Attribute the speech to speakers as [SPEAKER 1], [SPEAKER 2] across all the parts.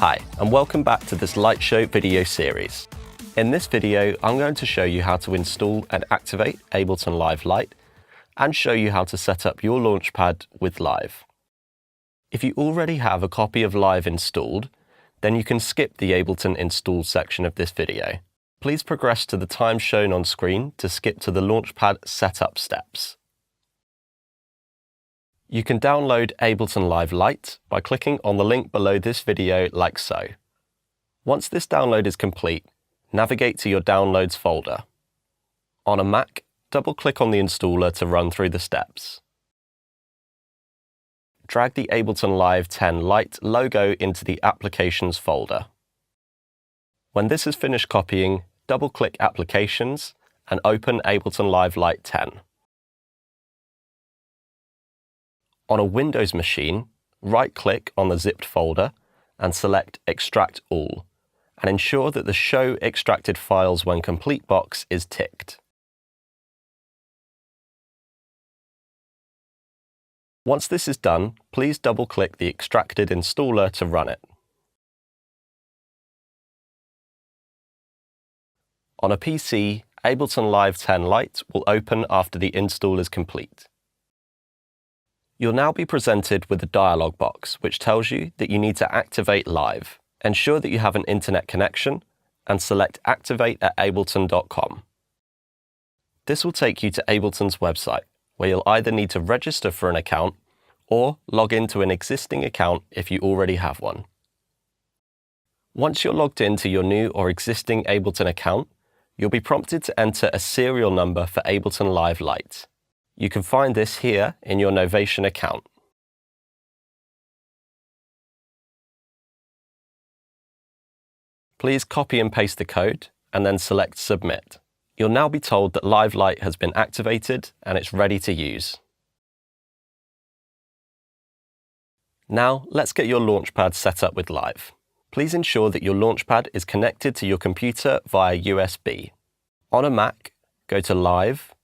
[SPEAKER 1] Hi, and welcome back to this Lightshow video series. In this video, I'm going to show you how to install and activate Ableton Live Lite and show you how to set up your Launchpad with Live. If you already have a copy of Live installed, then you can skip the Ableton install section of this video. Please progress to the time shown on screen to skip to the Launchpad setup steps. You can download Ableton Live Lite by clicking on the link below this video like so. Once this download is complete, navigate to your Downloads folder. On a Mac, double-click on the installer to run through the steps. Drag the Ableton Live 10 Lite logo into the Applications folder. When this is finished copying, double-click Applications and open Ableton Live Lite 10. On a Windows machine, right-click on the zipped folder and select Extract All, and ensure that the Show Extracted Files When Complete box is ticked. Once this is done, please double-click the extracted installer to run it. On a PC, Ableton Live 10 Lite will open after the install is complete. You'll now be presented with a dialog box which tells you that you need to activate Live. Ensure that you have an internet connection and select Activate at ableton.com. This will take you to Ableton's website, where you'll either need to register for an account or log into an existing account if you already have one. Once you're logged into your new or existing Ableton account, you'll be prompted to enter a serial number for Ableton Live Lite. You can find this here in your Novation account. Please copy and paste the code and then select Submit. You'll now be told that Live Lite has been activated and it's ready to use. Now, let's get your Launchpad set up with Live. Please ensure that your Launchpad is connected to your computer via USB. On a Mac, go to Live,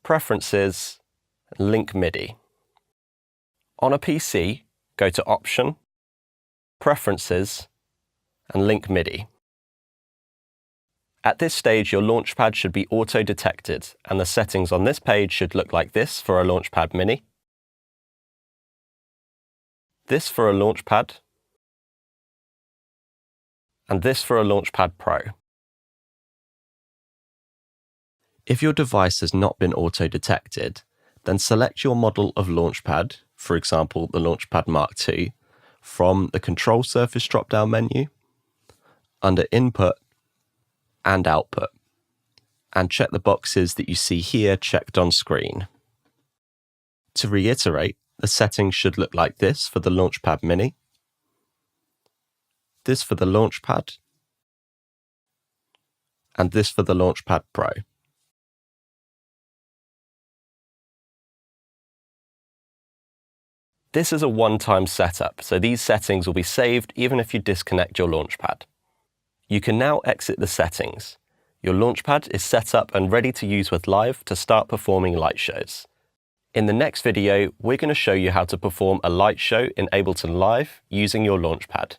[SPEAKER 1] Preferences, Link MIDI. On a PC, go to Option, Preferences, and Link MIDI. At this stage, your Launchpad should be auto-detected, and the settings on this page should look like this for a Launchpad Mini, this for a Launchpad, and this for a Launchpad Pro. If your device has not been auto-detected, then select your model of Launchpad, for example the Launchpad Mark II, from the Control Surface drop-down menu, under Input and Output, and check the boxes that you see here checked on screen. To reiterate, the settings should look like this for the Launchpad Mini, this for the Launchpad, and this for the Launchpad Pro. This is a one-time setup, so these settings will be saved even if you disconnect your Launchpad. You can now exit the settings. Your Launchpad is set up and ready to use with Live to start performing light shows. In the next video, we're going to show you how to perform a light show in Ableton Live using your Launchpad.